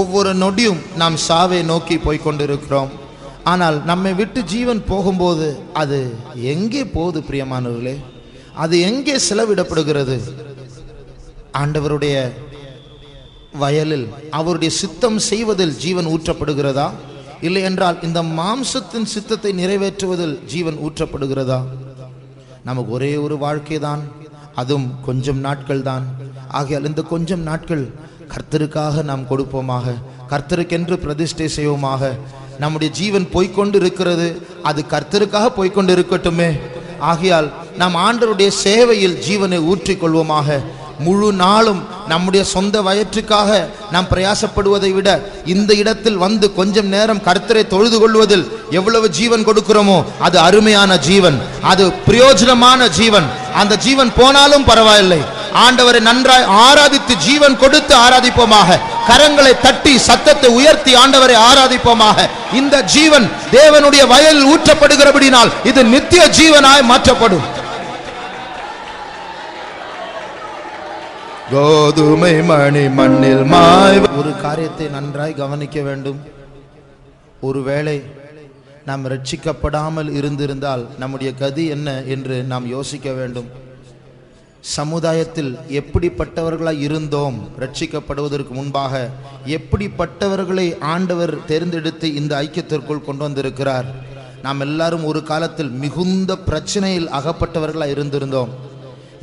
ஒவ்வொரு நொடியும் நாம் சாவை நோக்கி போய்கொண்டிருக்கிறோம். ஆனால் நம்மை விட்டு ஜீவன் போகும்போது அது எங்கே போகுது பிரியமானவர்களே? அது எங்கே செலவிடப்படுகிறது? ஆண்டவருடைய வயலில் அவருடைய சித்தம் செய்வதில் ஜீவன் ஊற்றப்படுகிறதா, இல்லை என்றால் இந்த மாம்சத்தின் சித்தத்தை நிறைவேற்றுவதில் ஜீவன் ஊற்றப்படுகிறதா? நமக்கு ஒரே ஒரு வாழ்க்கை தான், அதுவும் கொஞ்சம் நாட்கள் தான். ஆகையால் இந்த கொஞ்சம் நாட்கள் கர்த்தருக்காக நாம் கொடுப்போமாக, கர்த்தருக்கென்று பிரதிஷ்டை செய்வோமாக. நம்முடைய ஜீவன் போய்கொண்டு இருக்கிறது, அது கர்த்தருக்காக போய்கொண்டு இருக்கட்டுமே. ஆகையால் நாம் ஆண்டவருடைய சேவையில் ஜீவனை ஊற்றிக்கொள்வோமாக. முழு நாளும் நம்முடைய சொந்த வயிற்றுக்காக நாம் பிரயாசப்படுவதை விட இந்த இடத்தில் வந்து கொஞ்சம் நேரம் கர்த்தரை தொழுது கொள்வதில் எவ்வளவு ஜீவன் கொடுக்கிறோமோ அது அருமையான ஜீவன், அது பிரயோஜனமான ஜீவன். அந்த ஜீவன் போனாலும் பரவாயில்லை, ஆண்டவரை நன்றாய் ஆராதித்து ஜீவன் கொடுத்து ஆராதிப்போமாக. கரங்களை தட்டி சத்தத்தை உயர்த்தி ஆண்டவரை ஆராதிப்போமாக. இந்த ஜீவன் தேவனுடைய வயலில் ஊற்றப்படுகிறபடினால் இது நித்திய ஜீவனாய் மாற்றப்படும். கோதுமை மணி மண்ணில் மாய். ஒரு காரியத்தை நன்றாய் கவனிக்க வேண்டும். ஒருவேளை நாம் ரட்சிக்கப்படாமல் இருந்திருந்தால் நம்முடைய கதி என்ன என்று நாம் யோசிக்க வேண்டும். சமுதாயத்தில் எப்படிப்பட்டவர்களாய் இருந்தோம், ரட்சிக்கப்படுவதற்கு முன்பாக எப்படிப்பட்டவர்களை ஆண்டவர் தேர்ந்தெடுத்து இந்த ஐக்கியத்திற்குள் கொண்டு வந்திருக்கிறார். நாம் எல்லாரும் ஒரு காலத்தில் மிகுந்த பிரச்சனையில் அகப்பட்டவர்களாய் இருந்திருந்தோம்.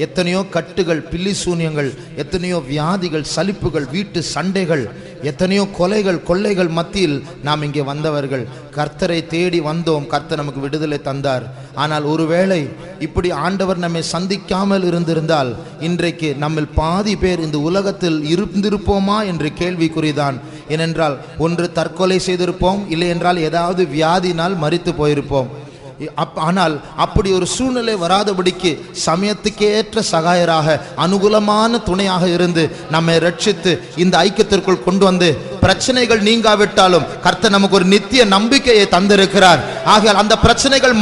எத்தனையோ கட்டுகள், பில்லி சூனியங்கள், எத்தனையோ வியாதிகள், சலிப்புகள், வீட்டு சண்டைகள், எத்தனையோ கொலைகள், கொள்ளைகள் மத்தியில் நாம் இங்கே வந்தவர்கள். கர்த்தரை தேடி வந்தோம், கர்த்தர் நமக்கு விடுதலை தந்தார். ஆனால் ஒருவேளை இப்படி ஆண்டவர் நம்மை சந்திக்காமல் இருந்திருந்தால் இன்றைக்கு நம்மில் பாதி பேர் இந்த உலகத்தில் இருந்திருப்போமா என்று கேள்விக்குறிதான். ஏனென்றால் ஒன்று தற்கொலை செய்திருப்போம், இல்லை என்றால் ஏதாவது வியாதினால் மரித்து போயிருப்போம். ஆனால் அப்படி ஒரு சூழ்நிலை வராதபடிக்கு சமயத்துக்கேற்ற சகாயராக, அனுகூலமான துணையாக இருந்து நம்மை ரட்சித்து இந்த ஐக்கியத்திற்குள் கொண்டு வந்து பிரச்சனைகள் நீங்காவிட்டாலும் கர்த்தர் நமக்கு ஒரு நித்திய நம்பிக்கையை தந்திருக்கிறார். ஆகையால் அந்த பிரச்சனைகள்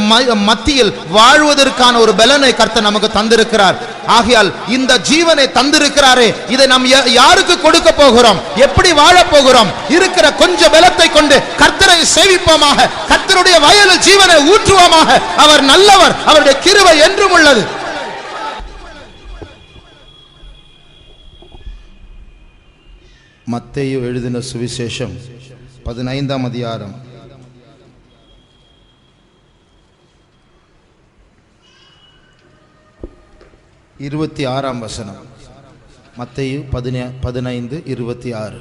மத்தியில் வாழ்வதற்கான ஒரு பலனை கர்த்தர் நமக்கு தந்திருக்கிறார். ஆகையால் இந்த ஜீவனை தந்திருக்கிறாரே, இதை நாம் யாருக்கு கொடுக்க போகிறோம், எப்படி வாழ போகிறோம்? இருக்கிற கொஞ்ச பலத்தை கொண்டு கர்த்தரை சேவிப்போமாக, கர்த்தருடைய வயலில் ஜீவனை ஊற்றுவோமாக. அவர் நல்லவர், அவருடைய கிருபை என்றும் உள்ளது. மத்தேயு எழுதின சுவிசேஷம் 15ஆம் அதிகாரம் 26ஆம் வசனம். மத்தேயு 15:26.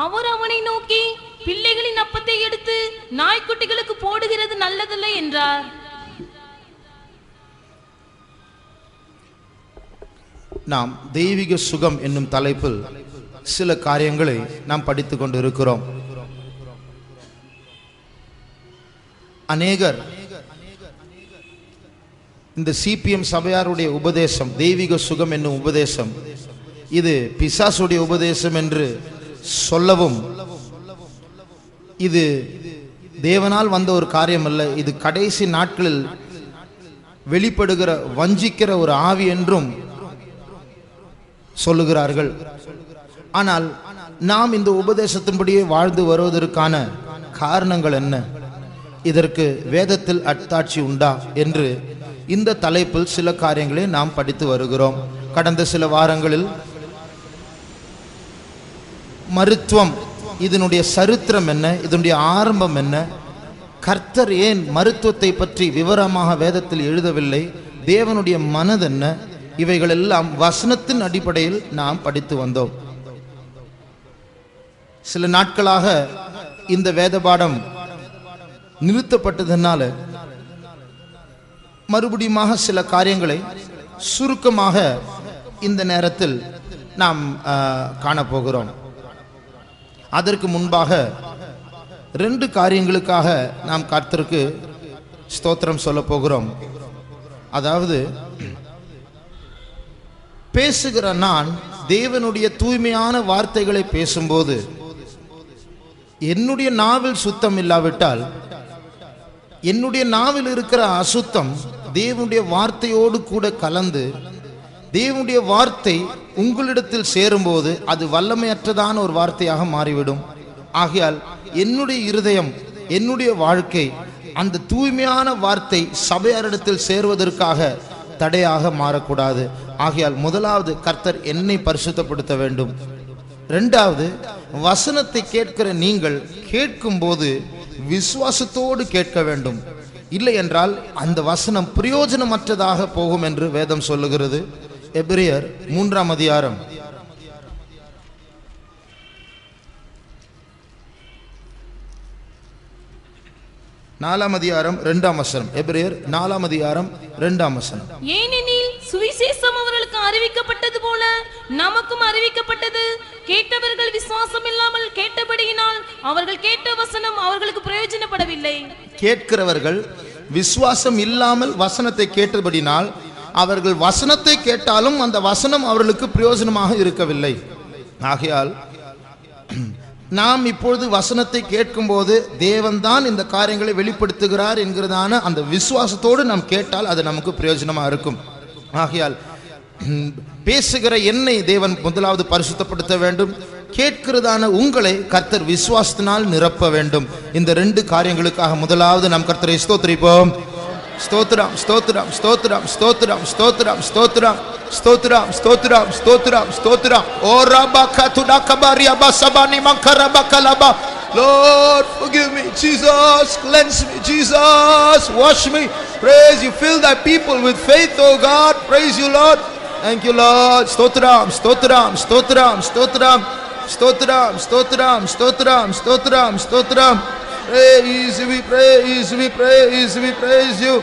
அவர் அவனை நோக்கி, பிள்ளைகளின் அப்பத்தை எடுத்து நாய்க்குட்டிகளுக்கு போடுகிறது நல்லதல்ல என்றார். நாம் தெய்வீக சுகம் என்னும் தலைப்பில் சில காரியங்களை நாம் படித்துக் கொண்டு இருக்கிறோம். அநேகர் இந்த சிபிஎம் சபையாருடைய உபதேசம், தெய்வீக சுகம் என்னும் உபதேசம், இது பிசாசுடைய உபதேசம் என்று சொல்லவும், இது தேவனால் வந்த ஒரு காரியம் அல்ல, இது கடைசி நாட்களில் வெளிப்படுகிற வஞ்சிக்கிற ஒரு ஆவி என்றும் சொல்லுகிறார்கள். ஆனால் நாம் இந்த உபதேசத்தின்படியே வாழ்ந்து வருவதற்கான காரணங்கள் என்ன, இதற்கு வேதத்தில் அத்தாட்சி உண்டா என்று இந்த தலைப்பில் சில காரியங்களை நாம் படித்து வருகிறோம். கடந்த சில வாரங்களில் மருத்துவம், இதனுடைய சரித்திரம் என்ன, இதனுடைய ஆரம்பம் என்ன, கர்த்தர் ஏன் மருத்துவத்தை பற்றி விவரமாக வேதத்தில் எழுதவில்லை, தேவனுடைய மனதென்ன, இவைகள் எல்லாம் வசனத்தின் அடிப்படையில் நாம் படித்து வந்தோம். சில நாட்களாக இந்த வேத பாடம் நிறுத்தப்பட்டதனால மறுபடியும் சில காரியங்களை சுருக்கமாக இந்த நேரத்தில் நாம் காணப்போகிறோம். அதற்கு முன்பாக 2 காரியங்களுக்காக நாம் கர்த்தருக்கு ஸ்தோத்திரம் சொல்ல போகிறோம். அதாவது, பேசுகிற நான் தேவனுடைய தூய்மையான வார்த்தைகளை பேசும்போது என்னுடைய நாவில் சுத்தம் இல்லாவிட்டால், என்னுடைய நாவில் இருக்கிற அசுத்தம் தேவனுடைய வார்த்தையோடு கூட கலந்து தேவனுடைய வார்த்தை உங்களிடத்தில் சேரும்போது அது வல்லமையற்றதான ஒரு வார்த்தையாக மாறிவிடும். ஆகையால் என்னுடைய இருதயம், என்னுடைய வாழ்க்கை அந்த தூய்மையான வார்த்தை சபையாரிடத்தில் சேருவதற்காக தடையாக மாறக்கூடாது. ஆகையால் முதலாவது கர்த்தர் என்னை பரிசுத்தப்படுத்த வேண்டும். இரண்டாவது, வசனத்தை கேட்கிற நீங்கள் கேட்கும் போது விசுவாசத்தோடு கேட்க வேண்டும். இல்லை என்றால் அந்த வசனம் பிரயோஜனமற்றதாக போகும் என்று வேதம் சொல்லுகிறது. எபிரேயர் 3ஆம் அதிகாரம் 4ஆம் அதிகாரம் 2ஆம் வசனம். எபிரேயர் 4ஆம் அதிகாரம் 2ஆம் வசனம். ஏனெனில் சுவிசேஷம் அவர்களுக்கு அறிவிக்கப்பட்டது போல நமக்கும் அறிவிக்கப்பட்டது. கேட்டவர்கள் விசுவாசம் இல்லாமல் கேட்டபடியினால் அவர்கள் கேட்ட வசனம் அவர்களுக்கு பிரயோஜனப்படவில்லை. கேட்கிறவர்கள் விசுவாசம் இல்லாமல் வசனத்தை கேட்டபடினால் அவர்கள் வசனத்தை கேட்டாலும் அந்த வசனம் அவர்களுக்கு பிரயோஜனமாக இருக்கவில்லை. ஆகையால் நாம் இப்பொழுது வசனத்தை கேட்கும் போது தேவன்தான் இந்த காரியங்களை வெளிப்படுத்துகிறார் என்கிறதான அந்த விசுவாசத்தோடு நாம் கேட்டால் அது நமக்கு பிரயோஜனமா இருக்கும். ஆகையால் பேசுகிற என்னை தேவன் முதலாவது பரிசுத்தப்படுத்த வேண்டும். கேட்கிறதான உங்களை கர்த்தர் விசுவாசத்தினால் நிரப்ப வேண்டும். இந்த ரெண்டு காரியங்களுக்காக முதலாவது நாம் கர்த்தரை ஸ்தோத்திரிப்போம். ஸ்தோத்திரம், ஸ்தோத்திரம், ஸ்தோத்திரம், ஸ்தோத்திரம், ஸ்தோத்திரம், ஸ்தோத்திரம், ஸ்தோத்திரம், ஸ்தோத்திரம், ஸ்தோத்திரம், ஸ்தோத்திரம். ஓ ரபா கதுடா கபாரியா பசபானி மங்கரபா கலபா. Lord, forgive me. Jesus, cleanse me. Jesus, wash me. Praise you. Fill thy people with faith, oh God. Praise you, Lord. Thank you, Lord. Stotram, stotram, stotram, stotram, stotram, stotram, stotram, stotram, stotram. Praise you, we praise, we praise, we praise you.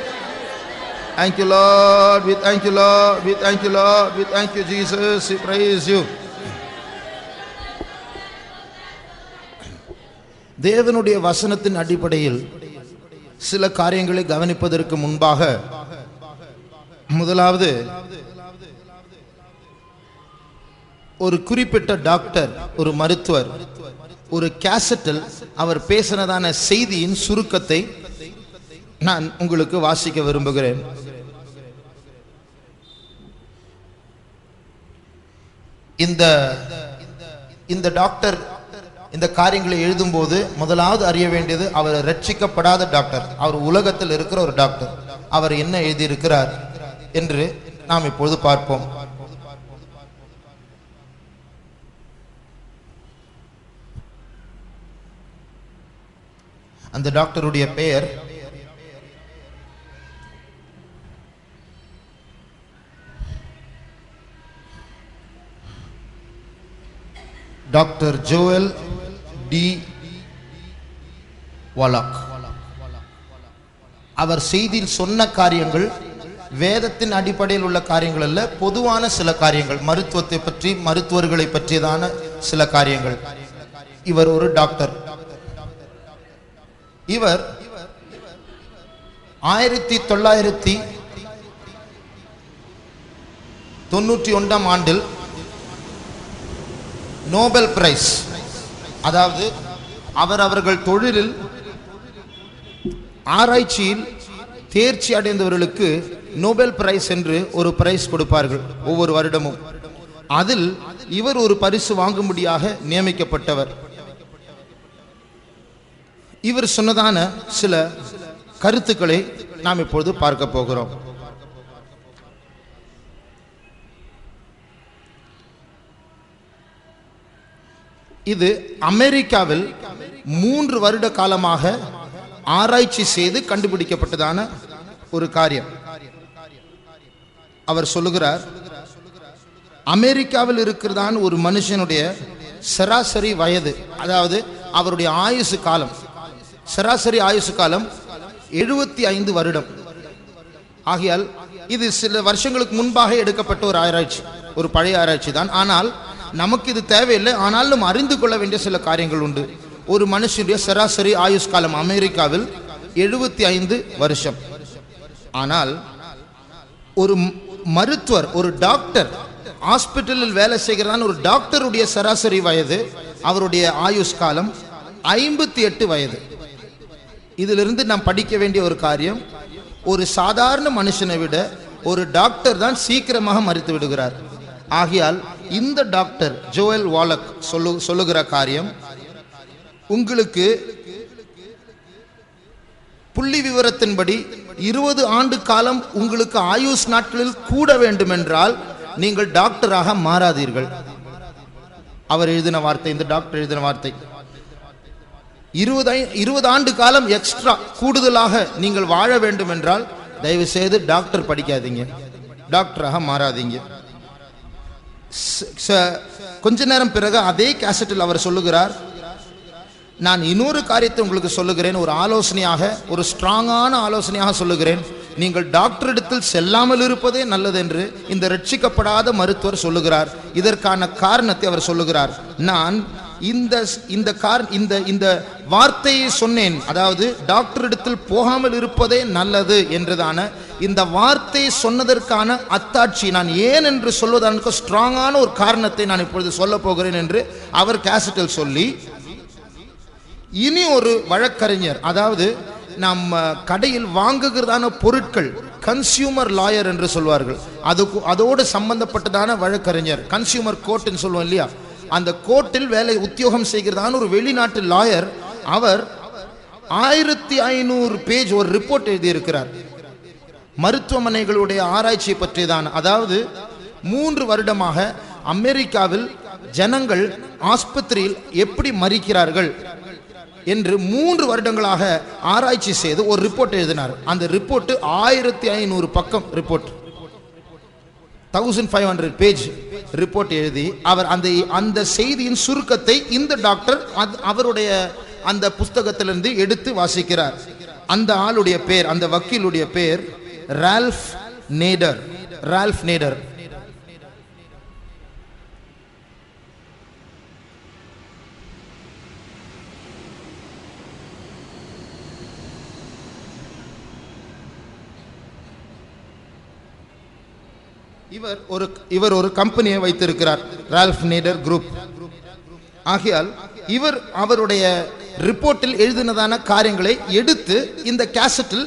Thank you, Lord. We thank you, Lord. We thank you, Lord. We thank you, Jesus. We praise you. தேவனுடைய வசனத்தின் அடிப்படையில் சில காரியங்களை கவனிப்பதற்கு முன்பாக முதலாவது ஒரு குறிப்பிட்ட doctor, ஒரு மருத்துவர் ஒரு கேசட்டில் அவர் பேசினதான செய்தியின் சுருக்கத்தை நான் உங்களுக்கு வாசிக்க விரும்புகிறேன். இந்த டாக்டர் இந்த காரியங்களை எழுதும்போது முதலாவது அறிய வேண்டியது அவர் ரட்சிக்கப்படாத டாக்டர், அவர் உலகத்தில் இருக்கிற ஒரு டாக்டர். அவர் என்ன எழுதியிருக்கிறார் என்று நாம் இப்பொழுது பார்ப்போம். அந்த டாக்டருடைய பெயர் டாக்டர் ஜோயல் டி வாலாக். அவர் செய்தியில் சொன்ன காரியங்கள் வேதத்தின் அடிப்படையில் உள்ள காரியங்கள் அல்ல, பொதுவான சில காரியங்கள், மருத்துவத்தை பற்றி, மருத்துவர்களை பற்றியதான சில காரியங்கள். இவர் ஒரு டாக்டர். இவர் 1991ஆம் ஆண்டில் நோபல் பிரைஸ், அதாவது அவர்கள் தொழிலில் ஆராய்ச்சியில் தேர்ச்சி அடைந்தவர்களுக்கு நோபல் பிரைஸ் என்று ஒரு பிரைஸ் கொடுப்பார்கள் ஒவ்வொரு வருடமும். அதில் இவர் ஒரு பரிசு வாங்கும்படியாக நியமிக்கப்பட்டவர். இவர் சொன்னதான சில கருத்துக்களை நாம் இப்பொழுது பார்க்க போகிறோம். இது அமெரிக்காவில் 3 வருட காலமாக ஆராய்ச்சி செய்து கண்டுபிடிக்கப்பட்டதான ஒரு காரியம். அவர் சொல்லுகிறார், அமெரிக்காவில் இருக்கிறதான ஒரு மனுஷனுடைய சராசரி வயது, அதாவது அவருடைய ஆயுசு காலம், சராசரி ஆயுசு காலம் 75 வருடம். ஆகையால் இது சில வருஷங்களுக்கு முன்பாக எடுக்கப்பட்ட ஒரு ஆராய்ச்சி, ஒரு பழைய ஆராய்ச்சி தான். ஆனால் நமக்கு இது தேவையில்லை. ஆனால் நாம் அறிந்து கொள்ள வேண்டிய சில காரியங்கள் உண்டு. ஒரு மனுஷனுடைய சராசரி ஆயுஷ் காலம் அமெரிக்காவில் 75 வருஷம். ஆனால் ஒரு மருத்துவர், ஒரு டாக்டர், ஹாஸ்பிட்டலில் வேலை செய்கிறதான ஒரு டாக்டருடைய சராசரி வயது, அவருடைய ஆயுஷ் காலம் 58 வயது. இதிலிருந்து நாம் படிக்க வேண்டிய ஒரு காரியம், ஒரு சாதாரண மனுஷனை விட ஒரு டாக்டர் தான் சீக்கிரமாக மரித்து விடுகிறார். ஆகையால் இந்த டாக்டர் ஜோயல் வாலக் சொல்லுகிற காரியம், உங்களுக்கு புள்ளி விவரத்தின்படி 20 ஆண்டு காலம் உங்களுக்கு ஆயுஷ் நாட்களில் கூட வேண்டுமென்றால் நீங்கள் டாக்டராக மாறாதீர்கள். அவர் எழுதின வார்த்தை, இந்த டாக்டர் எழுதின வார்த்தை. 20 ஆண்டு காலம் எக்ஸ்ட்ரா கூடுதலாக நீங்கள் வாழ வேண்டும் என்றால் தயவு செய்து டாக்டர் படிக்காதீங்க, டாக்டராக மாறாதீங்க. கொஞ்ச நேரம் பிறகு அதே கேசட்டில் அவர் சொல்லுகிறார், நான் இன்னொரு காரியத்தை உங்களுக்கு சொல்லுகிறேன், ஒரு ஆலோசனையாக, ஒரு ஸ்ட்ராங்கான ஆலோசனையாக சொல்லுகிறேன். நீங்கள் டாக்டரிடத்தில் செல்லாமல் இருப்பதே நல்லது என்று இந்த ரட்சிக்கப்படாத மருத்துவர் சொல்லுகிறார். இதற்கான காரணத்தை அவர் சொல்லுகிறார். நான் இந்த வார்த்தையை சொன்னேன், அதாவது டாக்டரிடத்தில் போகாமல் இருப்பதே நல்லது என்றதான இந்த வார்த்தையை சொன்னதற்கான அத்தாட்சி, நான் ஏன் என்று சொல்வதற்கு ஸ்ட்ராங்கான ஒரு காரணத்தை நான் இப்பொழுது சொல்ல போகிறேன் என்று அவர் கேசட்டில் சொல்லி, இனி ஒரு வழக்கறிஞர், அதாவது நம்ம கடையில் வாங்குகிறதான பொருட்கள், கன்சியூமர் லாயர் என்று சொல்வார்கள், அதோடு சம்பந்தப்பட்டதான வழக்கறிஞர், கன்சியூமர் கோர்ட்னு சொல்லுவோம் இல்லையா, அந்த கோர்ட்டில் வேலை உத்தியோகம் செய்கிறதான ஒரு வெளிநாட்டு லாயர், அவர் 1500 பேஜ் ஒரு ரிப்போர்ட் எழுதியிருக்கிறார் மருத்துவமனைகளுடைய ஆராய்ச்சியை பற்றியதான. அதாவது 3 வருடமாக அமெரிக்காவில் ஜனங்கள் ஆஸ்பத்திரியில் எப்படி மரிக்கிறார்கள் என்று 3 வருடங்களாக ஆராய்ச்சி செய்து ஒரு ரிப்போர்ட் எழுதினார். அந்த ரிப்போர்ட் 1500 பக்கம் ரிப்போர்ட், 1500 பேஜ் ரிப்போர்ட் எழுதி அவர் அந்த செய்தியின் சுருக்கத்தை இந்த டாக்டர் அவருடைய அந்த புஸ்தகத்திலிருந்து எடுத்து வாசிக்கிறார். அந்த ஆளுடைய பேர், அந்த வக்கீலுடைய பேர் ரால்ஃப் நேடர். இவர் ஒரு கம்பெனியை வைத்திருக்கிறார், ரால்ஃப் நேடர் குரூப். ஆகையால் இவர் அவருடைய ரிப்போர்ட்டில் எழுதினதான காரியங்களை எடுத்து இந்த கேசட்டில்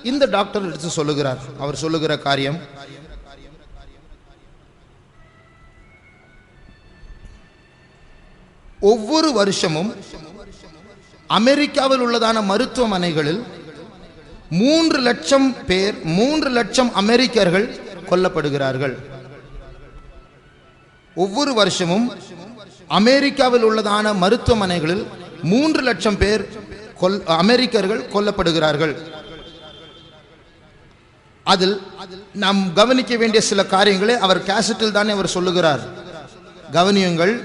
இந்த டாக்டர் எடுத்து சொல்லுகிறார். அவர் சொல்லுகிற காரியம், ஒவ்வொரு வருஷமும் அமெரிக்காவில் உள்ளதான மருத்துவமனைகளில் 3 லட்சம் பேர், 3 லட்சம் அமெரிக்கர்கள் கொல்லப்படுகிறார்கள். ஒவ்வொரு வருஷமும் அமெரிக்காவில் உள்ளதான மருத்துவமனைகளில் 3 லட்சம் பேர் அமெரிக்கர்கள் கொல்லப்படுகிறார்கள். அதில் நாம் கவனிக்க வேண்டிய சில காரியங்களை அவர் கேசட்டில் தானே அவர் சொல்லுகிறார். கவனியுங்கள்,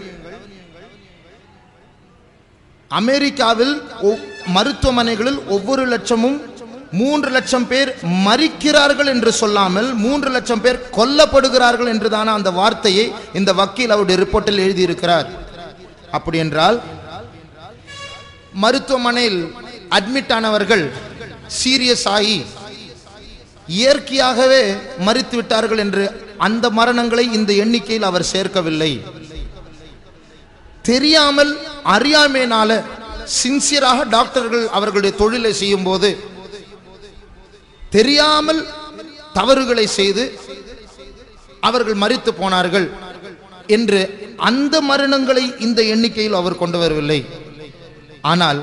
அமெரிக்காவில் மருத்துவமனைகளில் ஒவ்வொரு லட்சமும் 3 லட்சம் பேர் மரிக்கிறார்கள் என்று சொல்லாமல் 3 லட்சம் பேர் கொல்லப்படுகிறார்கள் என்றுதான அந்த வார்த்தையை இந்த வக்கீல் அவருடைய ரிப்போர்ட்டில் எழுதியிருக்கிறார். அப்படி என்றால் மருத்துவமனையில் அட்மிட் ஆனவர்கள் சீரியஸ் ஆகி இயற்கையாகவே மரித்து விட்டார்கள் என்று அந்த மரணங்களை இந்த எண்ணிக்கையில் அவர் சேர்க்கவில்லை. தெரியாமல் அறியாமையினால சின்சியராக டாக்டர்கள் அவர்களுடைய தொழிலை செய்யும் போது தெரியாமல் தவறுகளை செய்து அவர்கள் மரித்து போனார்கள் என்று அந்த மரணங்களை இந்த எண்ணிக்கையில் அவர் கொண்டு வரவில்லை. ஆனால்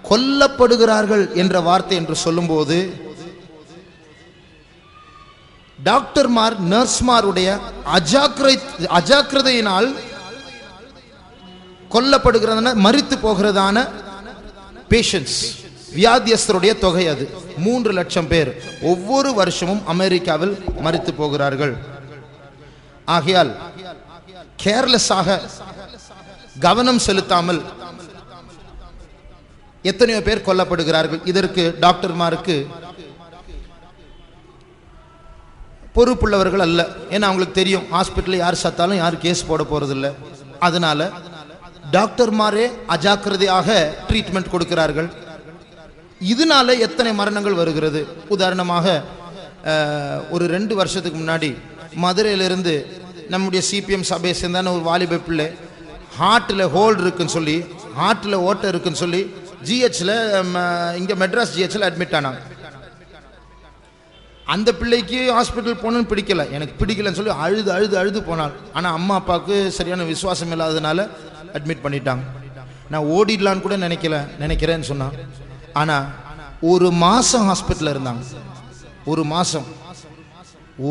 கொல்லப்படுகிறார்கள் என்ற வார்த்தை என்று சொல்லும்போது டாக்டர்மார், நர்ஸ்மாருடைய அஜாக்கிரதையினால் கொல்லப்படுகிறதான, மரித்து போகிறதான பேஷண்ட்ஸ், வியாதியஸ்தருடைய தொகை அது 3 லட்சம் பேர் ஒவ்வொரு வருஷமும் அமெரிக்காவில் மரித்து போகிறார்கள். ஆகையால் கேர்லெஸ்ஸாக, கவனம் செலுத்தாமல் எத்தனையோ பேர் கொல்லப்படுகிறார்கள். இதற்கு டாக்டர்மாருக்கு பொறுப்புள்ளவர்கள் அல்ல. ஏன்னா அவங்களுக்கு தெரியும் ஹாஸ்பிட்டலில் யார் சத்தாலும் யார் கேஸ் போட போறதில்லை. அதனால டாக்டர்மாரே அஜாக்கிரதையாக ட்ரீட்மெண்ட் கொடுக்கிறார்கள். இதனால எத்தனை மரணங்கள் வருகிறது. உதாரணமாக ஒரு 2 வருஷத்துக்கு முன்னாடி மதுரையிலிருந்து நம்முடைய சிபிஎம் சபையை சேர்ந்தான ஒரு வாலிப பிள்ளை ஹார்ட்டில் ஹோல்டு இருக்குன்னு சொல்லி, ஹார்ட்டில் ஓட்டை இருக்குன்னு சொல்லி ஜிஹெச்சில், இங்கே மெட்ராஸ் ஜிஹெச்சில் அட்மிட் ஆனாங்க. அந்த பிள்ளைக்கு ஹாஸ்பிட்டல் போகணுன்னு பிடிக்கல, எனக்கு பிடிக்கலன்னு சொல்லி அழுது அழுது அழுது போனாள். ஆனால் அம்மா அப்பாவுக்கு சரியான விசுவாசம் இல்லாததுனால அட்மிட் பண்ணிட்டாங்க. நான் ஓடிடலான்னு கூட நினைக்கிறேன்னு சொன்னான். ஆனால் ஒரு மாதம் ஹாஸ்பிட்டலில் இருந்தாங்க. ஒரு மாதம்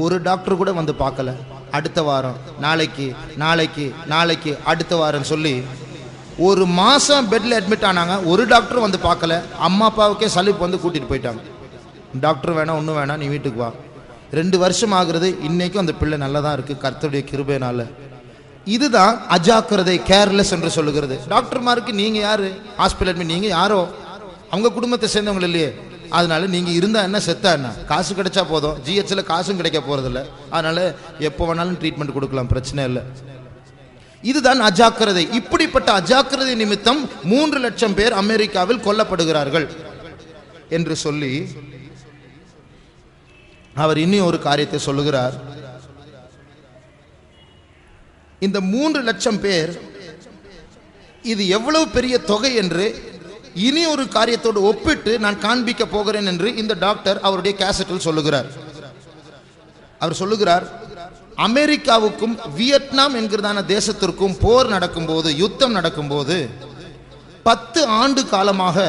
ஒரு டாக்டர் கூட வந்து பார்க்கல. அடுத்த வாரம், நாளைக்கு நாளைக்கு நாளைக்கு அடுத்த வாரம் சொல்லி ஒரு மாதம் பெட்டில் அட்மிட் ஆனாங்க. ஒரு டாக்டர் வந்து பார்க்கல. அம்மா அப்பாவுக்கே சலிப்பு வந்து கூட்டிகிட்டு போயிட்டாங்க. டாக்டர் வேணாம், ஒன்றும் வேணாம், நீ வீட்டுக்கு வா. 2 வருஷம் ஆகுறது. இன்னைக்கும் அந்த பிள்ளை நல்லா தான் இருக்குது கர்த்தருடைய கிருபையினால. இதுதான் அஜாக்கிரதை, கேர்லெஸ் என்று சொல்லுகிறது. டாக்டர்மாருக்கு நீங்கள் யார்? ஹாஸ்பிட்டல் அட்மிட் நீங்கள் யாரோ, அவங்க குடும்பத்தை சேர்ந்தவங்க இல்லையே. அதனால நீங்கள் இருந்தால் என்ன, செத்தா என்ன, காசு கிடைச்சா போதும். ஜிஹெச்சில் காசும் கிடைக்க போகிறதில்ல. அதனால எப்போ வேணாலும் ட்ரீட்மெண்ட் கொடுக்கலாம், பிரச்சனை இல்லை. இதுதான் அஜாக்கிரதை. இப்படிப்பட்ட அஜாக்கிரதை நிமித்தம் 3 லட்சம் பேர் அமெரிக்காவில் கொல்லப்படுகிறார்கள் என்று சொல்லி அவர் இன்னும் ஒரு காரியத்தை சொல்லுகிறார். இந்த 3 லட்சம் பேர் இது எவ்வளவு பெரிய தொகை என்று இனி ஒரு காரியத்தோடு ஒப்பிட்டு நான் காண்பிக்க போகிறேன் என்று இந்த டாக்டர் அவருடைய கேசட்டில் சொல்லுகிறார். அவர் சொல்லுகிறார், அமெரிக்காவுக்கும் வியட்நாம் என்கிறதான தேசத்திற்கும் போர் நடக்கும்போது, யுத்தம் நடக்கும்போது 10 ஆண்டு காலமாக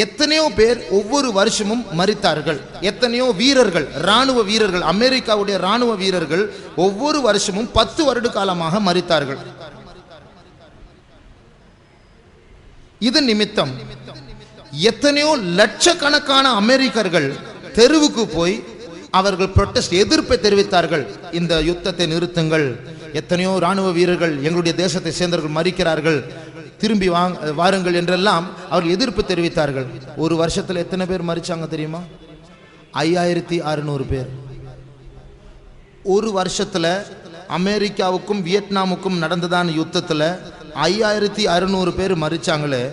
எத்தனையோ பேர் ஒவ்வொரு வருஷமும் மரித்தார்கள். எத்தனையோ வீரர்கள், ராணுவ வீரர்கள், அமெரிக்காவுடைய ராணுவ வீரர்கள் ஒவ்வொரு வருஷமும் 10 வருட காலமாக மரித்தார்கள். இது நிமித்தம் எத்தனையோ லட்சக்கணக்கான அமெரிக்கர்கள் தெருவுக்கு போய் அவர்கள் புரொட்டஸ்ட், எதிர்ப்பை தெரிவித்தார்கள். இந்த யுத்தத்தை நிறுத்துங்கள், எத்தனையோ ராணுவ வீரர்கள் எங்களுடைய தேசத்தை சேர்ந்தவர்கள் மரிக்கிறார்கள், திரும்பி வாருங்கள் என்றெல்லாம் அவர்கள் எதிர்ப்பு தெரிவித்தார்கள். ஒரு வருஷத்தில் எத்தனை பேர் மரிச்சாங்க தெரியுமா? 5600 பேர். ஒரு வருஷத்துல அமெரிக்காவுக்கும் வியட்நாமுக்கும் நடந்ததான யுத்தத்தில் 5600 பேர் மரிச்சாங்களே.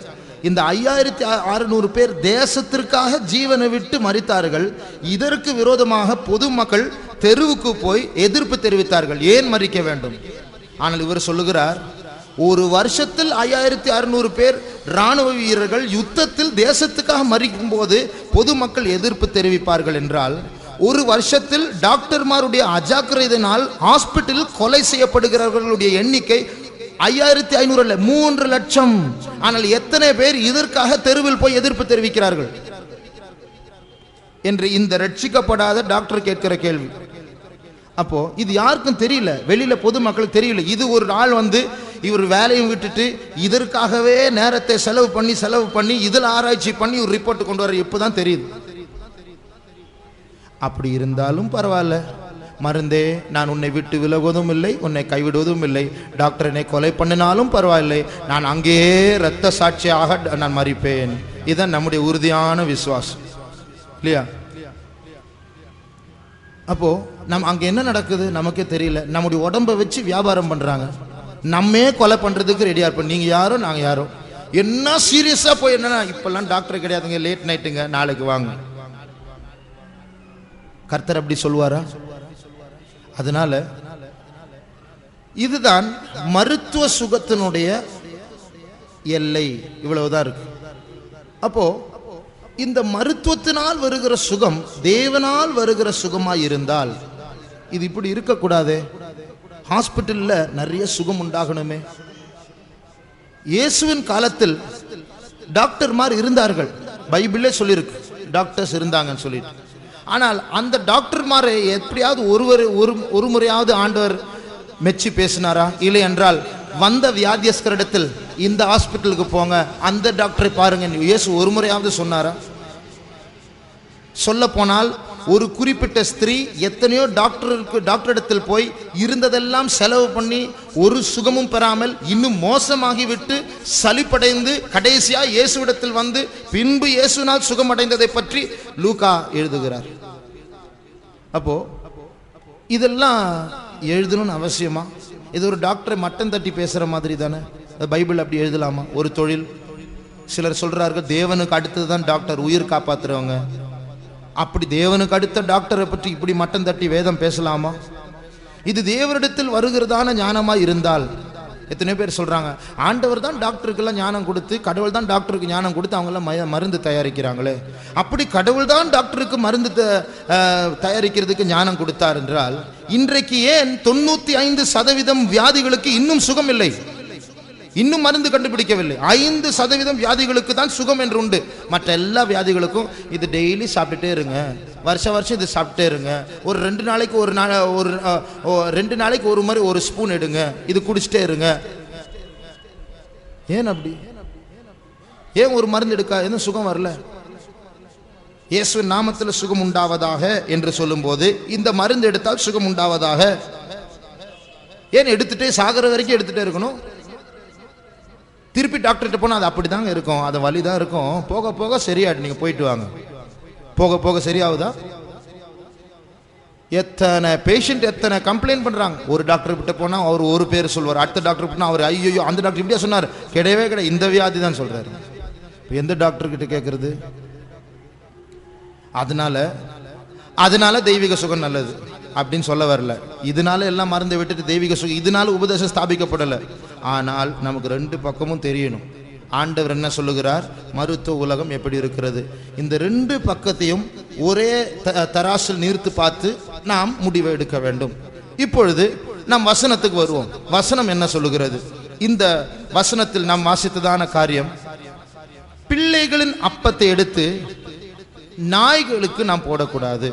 இந்த 5600 பேர் தேசத்திற்காக ஜீவனை விட்டு மரித்தார்கள். இதற்கு விரோதமாக பொதுமக்கள் தெருவுக்கு போய் எதிர்ப்பு தெரிவித்தார்கள். ஏன் மரிக்க வேண்டும்? ஆனால் இவர் சொல்லுகிறார், ஒரு வருஷத்தில் 5600 பேர் ராணுவ வீரர்கள் யுத்தத்தில் தேசத்துக்காக மரிக்கும் போது பொதுமக்கள் எதிர்ப்பு தெரிவிப்பார்கள் என்றால், ஒரு வருஷத்தில் டாக்டர்மாருடைய அஜாக்கிரதையினால் ஹாஸ்பிட்டலில் கொலை செய்யப்படுகிறவர்களுடைய எண்ணிக்கை 5500 அல்ல, 3 லட்சம். ஆனால் எத்தனை பேர் இதற்காக தெருவில் போய் எதிர்ப்பு தெரிவிக்கிறார்கள் என்று இந்த ரட்சிக்கப்படாத டாக்டர் கேட்கிற கேள்வி. அப்போ இது யாருக்கும் தெரியல, வெளியில பொதுமக்களுக்கு தெரியல. இது ஒரு நாள் வந்து இவர் வேலையும் விட்டுட்டு இதற்காகவே நேரத்தை செலவு பண்ணி இதில் ஆராய்ச்சி பண்ணி ஒரு ரிப்போர்ட் கொண்டு வர இப்போதான் தெரியுது. அப்படி இருந்தாலும் பரவாயில்ல, மருந்தே நான் உன்னை விட்டு விலகுவதும் இல்லை, உன்னை கைவிடுவதும் இல்லை. டாக்டர் என்னை கொலை பண்ணினாலும் பரவாயில்லை, நான் அங்கேயே இரத்த சாட்சியாக நான் மரிப்பேன். இதுதான் நம்முடைய உறுதியான விசுவாசம், இல்லையா? அப்போ அங்க என்ன நடக்குது நமக்கே தெரியல. நம்முடைய உடம்பை வச்சு வியாபாரம் பண்றாங்க. நம்மே கொலை பண்றதுக்கு ரெடியா இருப்போம். நீங்க யாரோ நாங்க யாரோ. என்ன சீரியஸா போய் என்னன்னா, இப்பெல்லாம் டாக்டர் கிடையாதுங்க, லேட் நைட்டுங்க, நாளைக்கு வாங்க. கர்த்தர் அப்படி சொல்வாரா? அதனால இதுதான் மருத்துவ சுகத்தினுடைய எல்லை, இவ்வளவுதான் இருக்கு. அப்போ இந்த மருத்துவத்தினால் வருகிற சுகம் தேவனால் வருகிற சுகமாய் இருந்தால் இது இப்படி இருக்கக்கூடாதே. ஹாஸ்பிட்டல்ல நிறைய சுகம் உண்டாகணுமே. இயேசுவின் காலத்தில் டாக்டர்மார் இருந்தார்கள், பைபிளே சொல்லியிருக்கு டாக்டர்ஸ் இருந்தாங்கன்னு சொல்லிட்டு. ஆனால் அந்த டாக்டர்மாரை எப்படியாவது ஒரு முறையாவது ஆண்டவர் மெச்சி பேசினாரா? இல்லை என்றால் வந்த வியாதியஸ்கரிடத்தில் இந்த ஹாஸ்பிட்டலுக்கு போங்க, அந்த டாக்டரை பாருங்க, இயேசு ஒரு முறையாவது சொன்னாரா? சொல்ல போனால் ஒரு குறிப்பிட்ட ஸ்திரீ எத்தனையோ டாக்டரிடத்தில் போய் இருந்ததெல்லாம் செலவு பண்ணி ஒரு சுகமும் பெறாமல் இன்னும் மோசமாகிவிட்டு சலிப்படைந்து கடைசியா இயேசுவிடத்தில் வந்து பின்பு இயேசுனால் சுகமடைந்ததை பற்றி லூக்கா எழுதுகிறார். அப்போ இதெல்லாம் எழுதணும்னு அவசியமா? இது ஒரு டாக்டரை மட்டம் தட்டி பேசுற மாதிரி தானே. பைபிள் அப்படி எழுதலாமா? ஒரு தொழில், சிலர் சொல்றார்கள் தேவனுக்கு அடுத்ததுதான் டாக்டர், உயிர் காப்பாத்துறவங்க. அப்படி தேவனுக்கு அடுத்த டாக்டரை பற்றி இப்படி மட்டம் தட்டி வேதம் பேசலாமா? இது தேவனிடத்தில் வருகிறதான ஞானமா இருந்தால் எத்தனை பேர் சொல்றாங்க, ஆண்டவர் தான் டாக்டருக்கெல்லாம் ஞானம் கொடுத்து, கடவுள் தான் டாக்டருக்கு ஞானம் கொடுத்து அவங்கெல்லாம் மருந்து தயாரிக்கிறாங்களே. அப்படி கடவுள் தான் டாக்டருக்கு மருந்து தயாரிக்கிறதுக்கு ஞானம் கொடுத்தார் என்றால், இன்றைக்கு ஏன் 95% வியாதிகளுக்கு இன்னும் சுகம் இல்லை? இன்னும் மருந்து கண்டுபிடிக்கவில்லை. 5% வியாதிகளுக்கு தான் சுகம் என்று உண்டு. மற்ற எல்லா வியாதிகளுக்கும் இது டெய்லி சாப்பிட்டுட்டே இருங்க, வருஷம் இது சாப்பிட்டே இருங்க, ஒரு 2 நாளைக்கு ஒரு 2 நாளைக்கு ஒரு மாதிரி ஒரு ஸ்பூன் எடுங்க, இது குடிச்சிட்டே இருங்க. ஏன் அப்படி? ஏன் ஒரு மருந்து எடுக்க எதுவும் சுகம் வரல? இயேசுவின் நாமத்தில் சுகம் உண்டாவதாக என்று சொல்லும் போது இந்த மருந்து எடுத்தால் சுகம் உண்டாவதாக ஏன் எடுத்துட்டே சாகிற வரைக்கும் எடுத்துட்டே இருக்கணும்? திருப்பி டாக்டர்கிட்ட போனால் அது அப்படி தாங்க இருக்கும், அது வலி தான் இருக்கும், போக போக சரியாயிடும், நீங்கள் போயிட்டு வாங்க. போக போக சரியாகுதா? எத்தனை பேஷண்ட் எத்தனை கம்ப்ளைண்ட் பண்ணுறாங்க. ஒரு டாக்டர் கிட்ட போனால் அவர் ஒரு பேர் சொல்வார், அடுத்த டாக்டர் போனால் அவர் ஐயோ அந்த டாக்டர் இப்படியா சொன்னார், கிடையவே கிடையாது, இந்த வியாதி தான் சொல்கிறாரு. எந்த டாக்டர் கிட்ட கேட்கறது? அதனால தெய்வீக சுகம் நல்லது அப்படின்னு சொல்ல வரல. இதனால எல்லாம் மறந்து விட்டுட்டு தெய்வீக சுகம், இதனால உபதேசம் ஸ்தாபிக்கப்படலை. ஆனால் நமக்கு 2 பக்கமும் தெரியணும். ஆண்டவர் என்ன சொல்லுகிறார், மருத்துவ உலகம் எப்படி இருக்கிறது, இந்த 2 பக்கத்தையும் ஒரே தராசில் நிறுத்து பார்த்து நாம் முடிவை எடுக்க வேண்டும். இப்பொழுது நாம் வசனத்துக்கு வருவோம். வசனம் என்ன சொல்லுகிறது? இந்த வசனத்தில் நாம் வாசித்ததான காரியம், பிள்ளைகளின் அப்பத்தை எடுத்து நாய்களுக்கு நாம் போடக்கூடாது.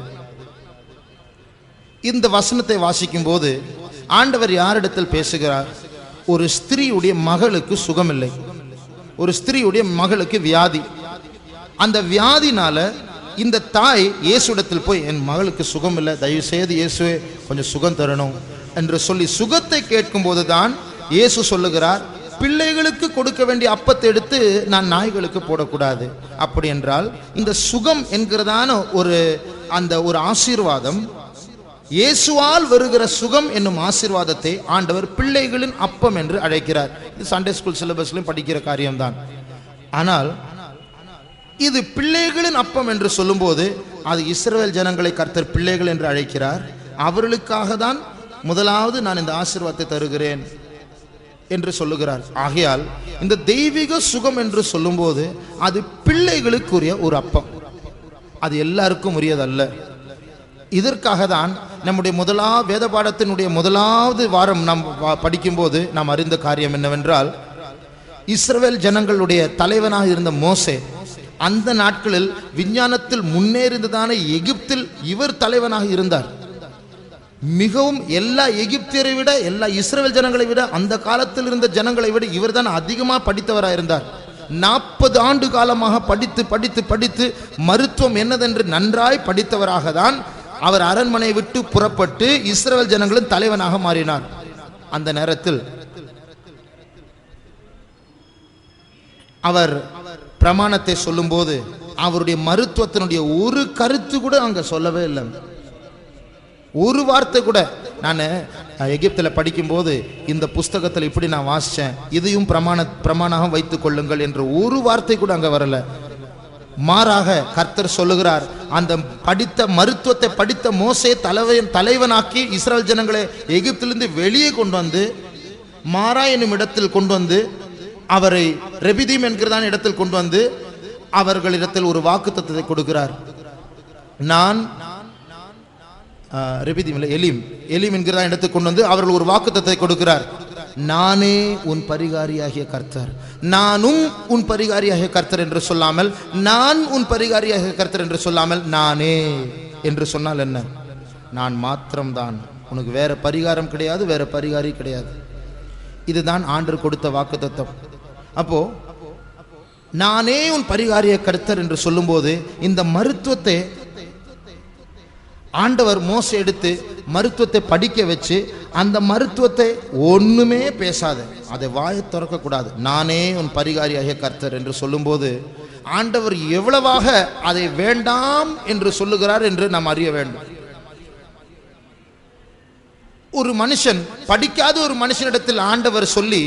இந்த வசனத்தை வாசிக்கும் போது ஆண்டவர் யாரிடத்தில் பேசுகிறார்? ஒரு ஸ்திரீயுடைய மகளுக்கு சுகம் இல்லை, ஒரு ஸ்திரீயுடைய மகளுக்கு வியாதி. அந்த வியாதினால இந்த தாய் இயேசுவிடத்தில் போய், என் மகளுக்கு சுகம் இல்லை, தயவு செய்து இயேசுவே கொஞ்சம் சுகம் தரணும் என்று சொல்லி சுகத்தை கேட்கும் போதுதான் இயேசு சொல்லுகிறார், பிள்ளைகளுக்கு கொடுக்க வேண்டிய அப்பத்தை எடுத்து நான் நாய்களுக்கு போடக்கூடாது. அப்படி என்றால் இந்த சுகம் என்கிறதான ஒரு ஆசீர்வாதம், இயேசுவால் வருகிற சுகம் என்னும் ஆசீர்வாதத்தை ஆண்டவர் பிள்ளைகளின் அப்பம் என்று அழைக்கிறார். இது சண்டே ஸ்கூல் சிலபஸ்லையும் படிக்கிற காரியம்தான். ஆனால் இது பிள்ளைகளின் அப்பம் என்று சொல்லும்போது அது இஸ்ரவேல் ஜனங்களை கர்த்தர் பிள்ளைகள் என்று அழைக்கிறார். அவர்களுக்காக தான் முதலாவது நான் இந்த ஆசீர்வாதத்தை தருகிறேன் என்று சொல்லுகிறார். ஆகையால் இந்த தெய்வீக சுகம் என்று சொல்லும்போது அது பிள்ளைகளுக்குரிய ஒரு அப்பம், அது எல்லாருக்கும் உரியதல்ல. இதற்காக தான் நம்முடைய வேத பாடத்தினுடைய முதலாவது வாரம் நாம் படிக்கும்போது நாம் அறிந்த காரியம் என்னவென்றால், இஸ்ரவேல் ஜனங்களுடைய தலைவனாக இருந்த மோசே அந்த நாட்களில் விஞ்ஞானத்தில் முன்னேறிந்ததான எகிப்தில் இவர் தலைவனாக இருந்தார். மிகவும் எல்லா எகிப்தியரை விட, எல்லா இஸ்ரவேல் ஜனங்களை விட, அந்த காலத்தில் இருந்த ஜனங்களை விட இவர் தான் அதிகமாக படித்தவராக இருந்தார். 40 ஆண்டு காலமாக படித்து படித்து படித்து மருத்துவம் என்னதென்று நன்றாய் படித்தவராக தான் அவர் அரண்மனை விட்டு புறப்பட்டு இஸ்ரவேல் ஜனங்களின் தலைவனாக மாறினார். அந்த நேரத்தில் அவர் பிரமாணத்தை சொல்லும் போது அவருடைய மருத்துவத்தினுடைய ஒரு கருத்து கூட அங்க சொல்லவே இல்லை, ஒரு வார்த்தை கூட. நான் எகிப்தில் படிக்கும்போது இந்த புஸ்தகத்தில் இப்படி நான் வாசித்தேன், இதையும் பிரமாணமாக வைத்துக் கொள்ளுங்கள் என்ற ஒரு வார்த்தை கூட அங்கே வரல. மாறாக கர்த்தர் சொல்லுகிறார், அந்த மருத்துவத்தை படித்த மோசே தலைவனாக்கி இஸ்ரவேல் ஜனங்களை எகிப்திலிருந்து வெளியே கொண்டு வந்து மாரா என்னும் இடத்தில் கொண்டு வந்து அவரை ரெபிதீம் என்கிறதான இடத்தில் கொண்டு வந்து அவர்களிடத்தில் ஒரு வாக்குத்தத்தத்தை கொடுக்கிறார். நான் ரெபிதீம் இல்லை, எலீம் என்கிற இடத்துக்கு கொண்டு வந்து அவர்கள் ஒரு வாக்குத்தத்தத்தை கொடுக்கிறார். நானே உன் பரிகாரியாகிய கர்த்தர், நானும் உன் பரிகாரியாகிய கர்த்தர் என்று சொல்லாமல், நான் உன் பரிகாரியாகிய கர்த்தர் என்று சொல்லாமல், நானே என்று சொன்னால் என்ன? நான் மாத்திரம்தான், உனக்கு வேற பரிகாரம் கிடையாது, வேற பரிகாரி கிடையாது. இதுதான் ஆண்டவர் கொடுத்த வாக்குத்தத்தம். அப்போ நானே உன் பரிகாரிய கர்த்தர் என்று சொல்லும்போது இந்த மருத்துவத்தை ஆண்டவர் மோசே எடுத்து மருத்துவத்தை படிக்க வச்சு, அந்த மருத்துவத்தை ஒண்ணுமே பேசாத, அதை வாயை திறக்க கூடாது, நானே உன் பரிகாரியாகிய கர்த்தர் என்று சொல்லும்போது ஆண்டவர் எவ்வளவாக அதை வேண்டாம் என்று சொல்லுகிறார் என்று நாம் அறிய வேண்டும். ஒரு மனுஷன், படிக்காத ஒரு மனுஷனிடத்தில் ஆண்டவர் சொல்லி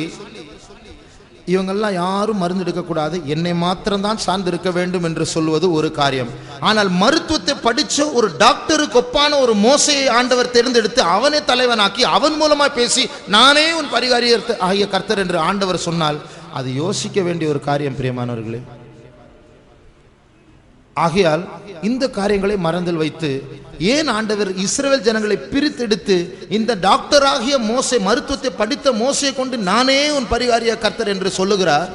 இவங்கெல்லாம் யாரும் மருந்து எடுக்கக்கூடாது, என்னை மாத்திரம்தான் சார்ந்து இருக்க வேண்டும் என்று சொல்வது ஒரு காரியம். ஆனால் மருத்துவத்தை படிச்ச ஒரு டாக்டருக்கு ஒப்பான ஒரு மோசையை ஆண்டவர் தேர்ந்தெடுத்து அவனே தலைவனாக்கி அவன் மூலமா பேசி நானே உன் பரிகாரி ஆகிய கர்த்தர் என்று ஆண்டவர் சொன்னால் அது யோசிக்க வேண்டிய ஒரு காரியம் பிரியமானவர்களே. ஆகையால் இந்த காரியங்களை மறந்தில் வைத்து ஏன் ஆண்டவர் இஸ்ரவேல் ஜனங்களை பிரித்தெடுத்து இந்த டாக்டர் ஆகிய மோசே, மருத்துவத்தை படித்த மோசையை கொண்டு நானே உன் பரிகாரிய கர்த்தர் என்று சொல்லுகிறார்?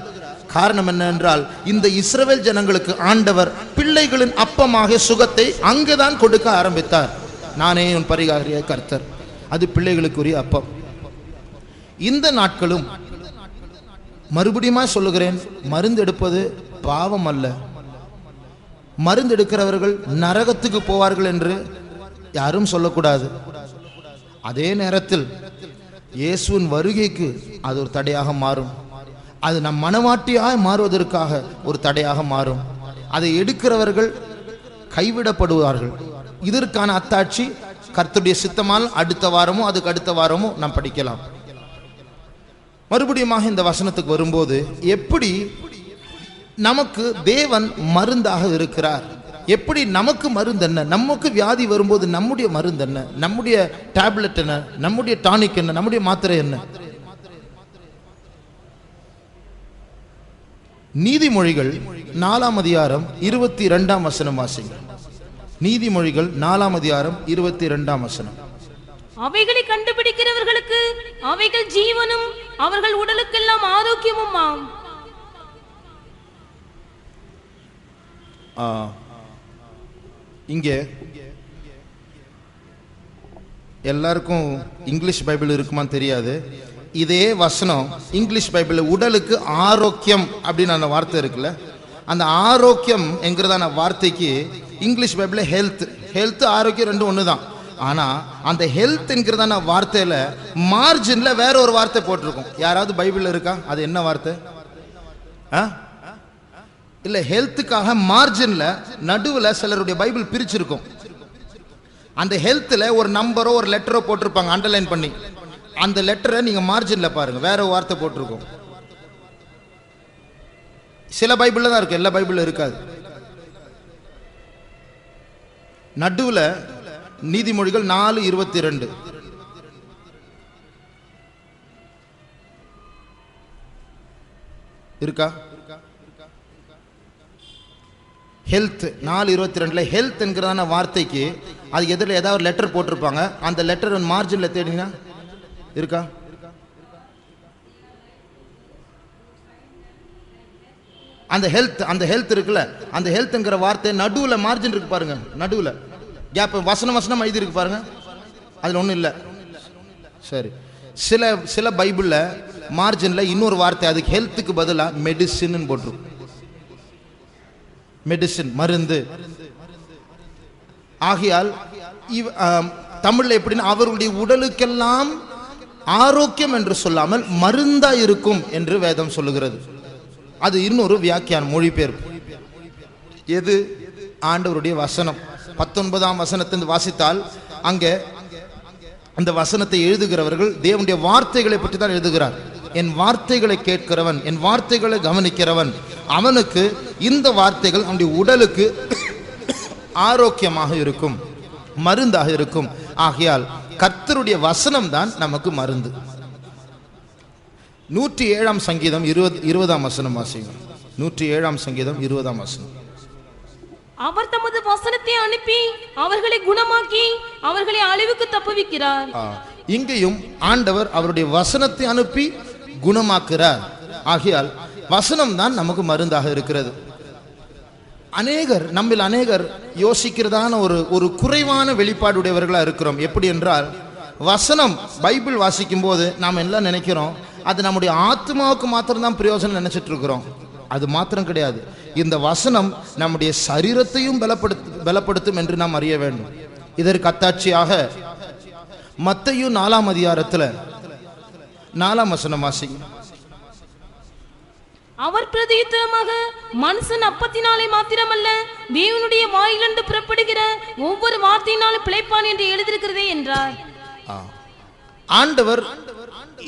காரணம் என்ன என்றால், இந்த இஸ்ரவேல் ஜனங்களுக்கு ஆண்டவர் பிள்ளைகளின் அப்பமாக சுகத்தை அங்கேதான் கொடுக்க ஆரம்பித்தார். நானே உன் பரிகாரிய கர்த்தர், அது பிள்ளைகளுக்குரிய அப்பம். இந்த நாட்களும் மறுபடியும் சொல்லுகிறேன், மருந்து எடுப்பது பாவம் அல்ல. மருந்து எடுக்கிறவர்கள் நரகத்துக்கு போவார்கள் என்று யாரும் சொல்லக்கூடாது. அதே நேரத்தில் இயேசுவின் வருகைக்கு அது ஒரு தடையாக மாறும். அது நம் மனவாட்டியாய் மாறுவதற்காக ஒரு தடையாக மாறும். அதை எடுக்கிறவர்கள் கைவிடப்படுவார்கள். இதற்கான அத்தாட்சி கர்த்தருடைய சித்தமால் அடுத்த வாரமோ அதுக்கு அடுத்த வாரமோ நாம் படிக்கலாம். மறுபடியும் இந்த வசனத்துக்கு வரும்போது, எப்படி நமக்கு தேவன் மருந்தாக இருக்கிறார், எப்படி நமக்கு மருந்து என்ன, நமக்கு வியாதி வரும்போது நம்முடைய மருந்து என்ன, நம்முடைய டேப்லெட் என்ன, நம்முடைய டானிக் என்ன, நம்முடைய மாத்திரை என்ன. நீதிமொழிகள் 4ஆம் அதிகாரம் 22ஆம் வசனம் வாசிங்க. நீதிமொழிகள் 4ஆம் அதிகாரம் 22ஆம் வசனம். அவைகளை கண்டுபிடிக்கிறவர்களுக்கு அவைகள் ஜீவனும் அவர்கள் உடலுக்கெல்லாம் ஆரோக்கியமுமாம். இங்கே எல்லாருக்கும் இங்கிலீஷ் பைபிள் இருக்குமான்னு தெரியாது. இதே வசனம் இங்கிலீஷ் பைபிள் உடலுக்கு ஆரோக்கியம் அப்படின்னு அந்த வார்த்தை இருக்குல்ல, அந்த ஆரோக்கியம் என்கிறதான வார்த்தைக்கு இங்கிலீஷ் பைபிள் ஹெல்த் ஆரோக்கியம் ரெண்டும் ஒன்று தான். ஆனால் அந்த ஹெல்த் என்கிறதான வார்த்தையில் மார்ஜினில் வேற ஒரு வார்த்தை போட்டிருக்கும். யாராவது பைபிளில் இருக்கா? அது என்ன வார்த்தை? இல்லை, ஹெல்த்துக்காக மார்ஜினில் நடுவில் சிலருடைய பைபிள் பிரிச்சிருக்கும். அந்த ஹெல்த்தில் ஒரு நம்பரோ ஒரு லெட்டரோ போட்டிருப்பாங்க அண்டர்லைன் பண்ணி. அந்த லெட்டரை நீங்கள் மார்ஜினில் பாருங்க, வேற வார்த்தை போட்டிருக்கும். சில பைபிளில் தான் இருக்கு, எல்லா பைபிளில் இருக்காது. நடுவில் நீதிமொழிகள் 4:22 இருக்கா? ஹெல்த் 4:22 ஹெல்த் என்கிறதான வார்த்தைக்கு அது எதிரில் ஏதாவது ஒரு லெட்டர் போட்டிருப்பாங்க. அந்த லெட்டர் மார்ஜினில் தேடிங்கன்னா இருக்கா? அந்த ஹெல்த் இருக்குல்ல, அந்த ஹெல்த்ங்கிற வார்த்தை நடுவில் மார்ஜின் இருக்கு பாருங்க, நடுவில் கேப், வசனம் எழுதி இருக்கு பாருங்க, அதில் ஒன்றும் இல்லை. சரி, சில பைபிளில் மார்ஜினில் இன்னொரு வார்த்தை அதுக்கு ஹெல்த்துக்கு பதிலாக மெடிசின் போட்டிருக்கும். மெடிசின், மருந்து. ஆகையால் தமிழ்ல எப்படின்னா அவருடைய உடலுக்கெல்லாம் ஆரோக்கியம் என்று சொல்லாமல் மருந்தா இருக்கும் என்று வேதம் சொல்லுகிறது. அது இன்னொரு வியாக்கியானம், மொழிபெயர்ப்பு. எது? ஆண்டவருடைய வசனம். 19ஆம் வசனத்தை வாசித்தால் அங்கே அந்த வசனத்தை எழுதுகிறவர்கள் தேவனுடைய வார்த்தைகளை பற்றி தான் எழுதுகிறார். என் வார்த்தைகளை கேட்கிறவன், என் வார்த்தைகளை கவனிக்கிறவன், அவனுக்கு இந்த வார்த்தைகள் அவனுடைய உடலுக்கு ஆரோக்கியமாக இருக்கும், மருந்தாக இருக்கும். ஆகையால் கர்த்தருடைய வசனம் தான் நமக்கு மருந்து. 107ஆம் சங்கீதம் 20ஆம் வசனம் வாசிங்க. 107ஆம் சங்கீதம் 20ஆம் வசனம். அவர் தமது வசனத்தை அனுப்பி அவர்களை குணமாக்கி அவர்களை அழிவுக்கு தப்புவிக்கிறார். இங்கேயும் ஆண்டவர் அவருடைய வசனத்தை அனுப்பி குணமாக்குறார். ஆகையால் வசனம் தான் நமக்கு மருந்தாக இருக்கிறது. நம்மில் அநேகர் யோசிக்கிறதான ஒரு குறைவான வெளிப்பாடுடையவர்களாக இருக்கிறோம். எப்படி என்றால், வசனம் பைபிள் வாசிக்கும் போது நாம் எல்லாம் நினைக்கிறோம் அது நம்முடைய ஆத்மாவுக்கு மாத்திரம்தான் பிரயோஜனம் நினைச்சிட்டு இருக்கிறோம். அது மாத்திரம் கிடையாது, இந்த வசனம் நம்முடைய சரீரத்தையும் பலப்படுத்தும் என்று நாம் அறிய வேண்டும். இதற்கு அத்தாட்சியாக மத்தேயு 4ஆம் அதிகாரத்தில் 4ஆம் வசனம் வாசிங்க. அவர் பிரதியுத்தரமாக, மனுஷன் அப்பத்தினாலே மாத்திரமல்ல தேவனுடைய வாயிலிருந்து புறப்படுகிற ஒவ்வொரு வார்த்தையினாலும் பிழைப்பான் என்று எழுதியிருக்கிறதே என்றார். ஆண்டவர்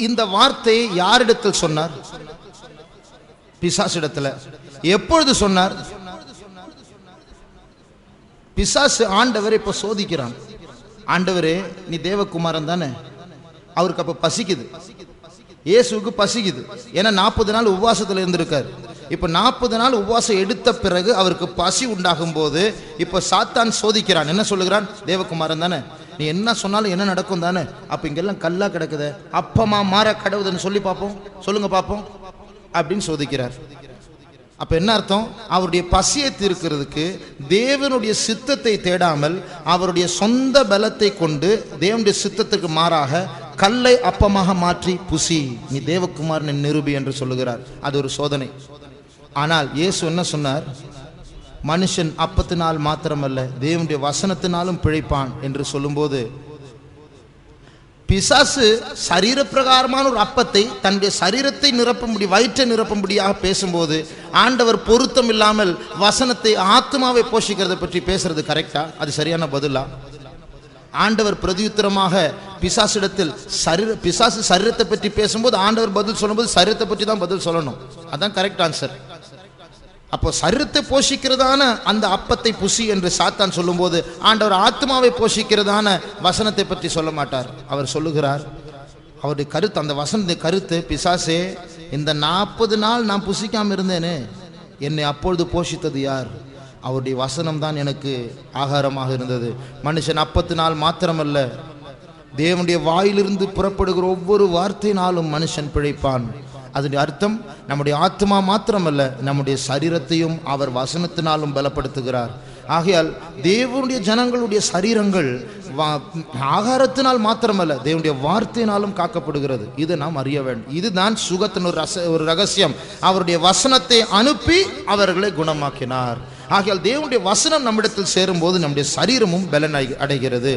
இந்த வார்த்தையை யாரிடத்தில் சொன்னார்? பிசாசிடத்துல. எப்பொழுது சொன்னார்? பிசாசு ஆண்டவரை இப்ப சோதிக்கிறான். ஆண்டவரே, நீ தேவகுமாரன் தானே? அவருக்கு அப்ப பசிக்குது, இயேசுவுக்கு பசிக்குது. ஏன்னா 40 நாள் உபவாசத்துல இருந்திருக்காரு. இப்ப 40 நாள் உபவாசம் எடுத்த பிறகு அவருக்கு பசி உண்டாகும் போது இப்ப சாத்தான் சோதிக்கிறான். என்ன சொல்லுகிறான்? தேவகுமாரன் தானே, நீ என்ன சொன்னாலும் என்ன நடக்கும் தானே? அப்ப இங்கெல்லாம் கல்லா கிடக்குது, அப்பமா மாற கடவுதுன்னு சொல்லி பார்ப்போம், சொல்லுங்க பார்ப்போம் அப்படின்னு சோதிக்கிறார். அப்ப என்ன அர்த்தம்? அவருடைய பசியை தீர்க்கிறதுக்கு தேவனுடைய சித்தத்தை தேடாமல் அவருடைய சொந்த பலத்தை கொண்டு தேவனுடைய சித்தத்துக்கு மாறாக கல்லை அப்பமாக மாற்றி புசி, நீ தேவகுமாரன் நிரூபி என்று சொல்லுகிறார். அது ஒரு சோதனை. ஆனால் இயேசு என்ன சொன்னார்? மனுஷன் அப்பத்தினால் மாத்திரமல்ல தேவனுடைய வசனத்தினாலும் பிழைப்பான் என்று சொல்லும்போது, பிசாசு சரீர பிரகாரமான ஒரு அப்பத்தை தன்னுடைய சரீரத்தை நிரப்பும்படி, வயிற்றை நிரப்பும்படியாக பேசும்போது ஆண்டவர் பொருத்தம் இல்லாமல் வசனத்தை ஆத்மாவை போஷிக்கிறதை பற்றி பேசுறது கரெக்டா? அது சரியான பதிலா? ஆண்டவர் பிரதியுத்தரமாக பிசாசிடத்தில் பிசாசு சரீரத்தை பற்றி பேசும்போது ஆண்டவர் பதில் சொல்லும்போது சரீரத்தை பற்றி தான் பதில் சொல்லணும். அதான் கரெக்ட் ஆன்சர். அப்போ சரீரத்தை போஷிக்கிறதான அந்த அப்பத்தை புசி என்று சாத்தான் சொல்லும்போது ஆண்டவர் ஆத்மாவை போஷிக்கிறதான வசனத்தை பற்றி சொல்ல மாட்டார். அவர் சொல்லுகிறார், அவருடைய கருத்து, அந்த வசனத்தை கருத்து, பிசாசே, இந்த 40 நாள் நான் புசிக்காம இருந்தேனே, என்னை அப்பொழுது போஷித்தது யார்? அவருடைய வசனம் தான் எனக்கு ஆகாரமாக இருந்தது. மனுஷன் அப்பத்தினால் மாத்திரமல்ல தேவனுடைய வாயிலிருந்து புறப்படுகிற ஒவ்வொரு வார்த்தையினாலும் மனுஷன் பிழைப்பான். அதனுடைய அர்த்தம் நம்முடைய ஆத்மா மாத்திரமல்ல, நம்முடைய சரீரத்தையும் அவர் வசனத்தினாலும் பலப்படுத்துகிறார். ஆகையால் தேவனுடைய ஜனங்களுடைய சரீரங்கள் ஆகாரத்தினால் மாத்திரமல்ல தேவனுடைய வார்த்தையினாலும் காக்கப்படுகிறது. இதை நாம் அறிய வேண்டும். இதுதான் சுகத்தின் ஒரு ரகசியம். அவருடைய வசனத்தை அனுப்பி அவர்களை குணமாக்கினார். ஆகையால் தேவனுடைய வசனம் நம்மிடத்தில் சேரும் போது நம்முடைய சரீரமும் பலன் அடைகிறது.